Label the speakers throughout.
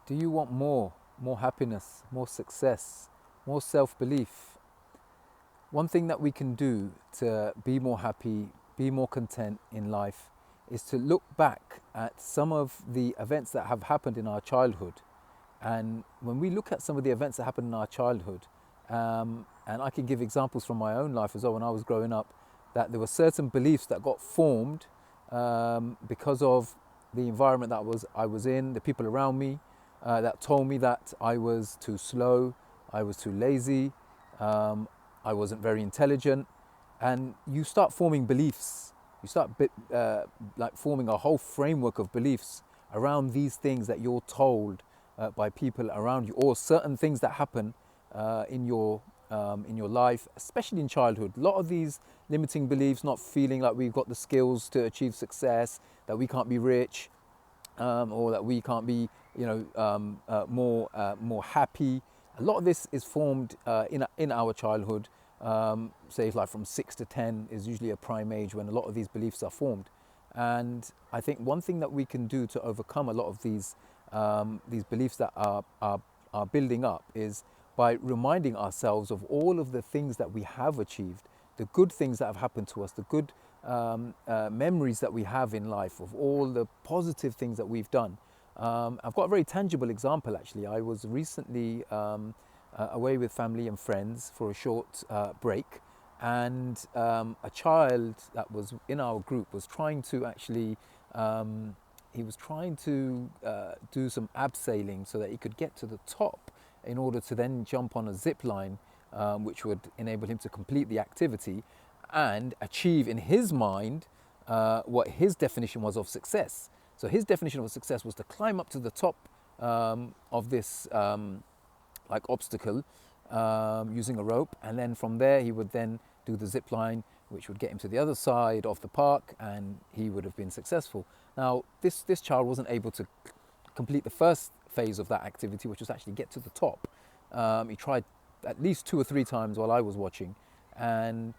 Speaker 1: Do you want more happiness, more success, more self-belief? One thing that we can do to be more happy, be more content in life is to look back at some of the events that have happened in our childhood. And when we look at some of the events that happened in our childhood, and I can give examples from my own life as well when I was growing up, that there were certain beliefs that got formed because of the environment that I was in, the people around me that told me that I was too slow, I was too lazy, um, I wasn't very intelligent, and you start forming beliefs. You start like forming a whole framework of beliefs around these things that you're told by people around you, or certain things that happen in your life, especially in childhood. A lot of these limiting beliefs, not feeling like we've got the skills to achieve success, that we can't be rich, or that we can't be, more happy. A lot of this is formed in our childhood. Say like from 6 to 10 is usually a prime age when a lot of these beliefs are formed. And I think one thing that we can do to overcome a lot of these beliefs that are building up is by reminding ourselves of all of the things that we have achieved, the good things that have happened to us, the good memories that we have in life, of all the positive things that we've done. I've got a very tangible example actually. I was recently away with family and friends for a short break, and a child that was in our group was trying to actually he was trying to do some abseiling so that he could get to the top in order to then jump on a zip line, which would enable him to complete the activity and achieve in his mind what his definition was of success. So his definition of success was to climb up to the top of this like obstacle using a rope, and then from there he would then do the zip line, which would get him to the other side of the park, and he would have been successful. Now, this child wasn't able to complete the first phase of that activity, which was actually get to the top. He tried at least 2 or 3 times while I was watching, and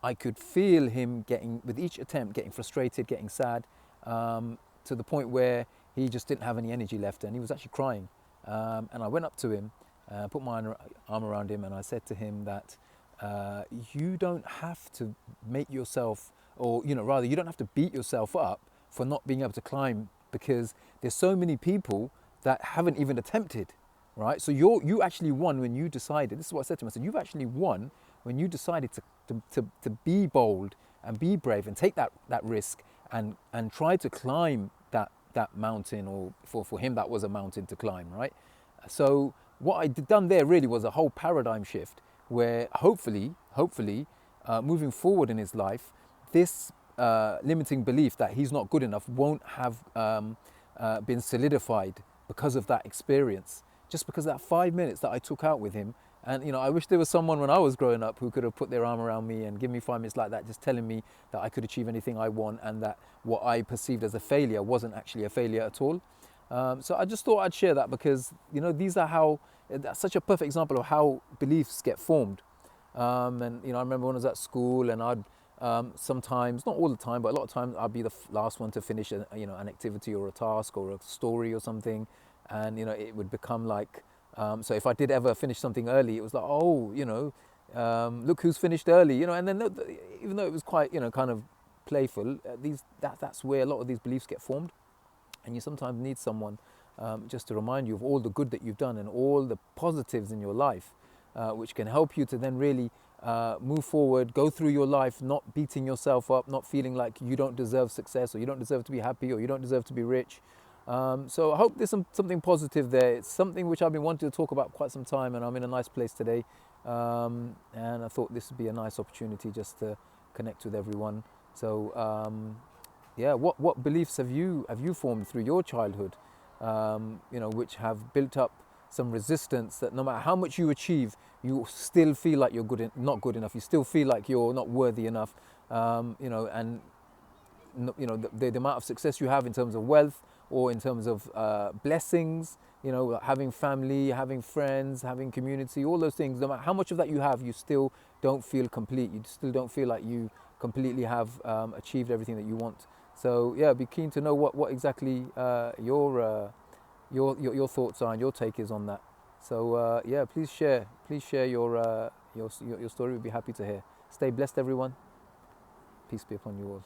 Speaker 1: I could feel him getting, with each attempt, getting frustrated, getting sad, to the point where he just didn't have any energy left, and he was actually crying. And I went up to him, put my arm around him, and I said to him that you don't have to make yourself, or rather, you don't have to beat yourself up for not being able to climb, because there's so many people that haven't even attempted, right? So you actually won when you decided. This is what I said to him. I said, you've actually won when you decided to be bold and be brave and take that risk and try to climb that mountain, or for him that was a mountain to climb, right? So what I done there really was a whole paradigm shift, where hopefully moving forward in his life, this limiting belief that he's not good enough won't have been solidified because of that experience. Just because of that 5 minutes that I took out with him. And I wish there was someone when I was growing up who could have put their arm around me and give me 5 minutes like that, just telling me that I could achieve anything I want, and that what I perceived as a failure wasn't actually a failure at all. So I just thought I'd share that, because these are how, that's such a perfect example of how beliefs get formed. And I remember when I was at school, and I'd sometimes, not all the time, but a lot of times, I'd be the last one to finish an activity or a task or a story or something, and it would become like, so if I did ever finish something early, it was like, oh, look who's finished early, and then even though it was quite kind of playful, that's where a lot of these beliefs get formed. And you sometimes need someone just to remind you of all the good that you've done and all the positives in your life, which can help you to then really move forward, go through your life, not beating yourself up, not feeling like you don't deserve success, or you don't deserve to be happy, or you don't deserve to be rich. So I hope there's something positive there. It's something which I've been wanting to talk about quite some time, and I'm in a nice place today. And I thought this would be a nice opportunity just to connect with everyone. So yeah, what beliefs have you formed through your childhood, which have built up some resistance, that no matter how much you achieve, you still feel like you're not good enough. You still feel like you're not worthy enough, and the amount of success you have in terms of wealth, or in terms of blessings, having family, having friends, having community, all those things, no matter how much of that you have, you still don't feel complete. You still don't feel like you completely have achieved everything that you want. So yeah, I'd be keen to know what exactly your thoughts are and your take is on that. So yeah, please share your story. We'd be happy to hear. Stay blessed, everyone. Peace be upon you all.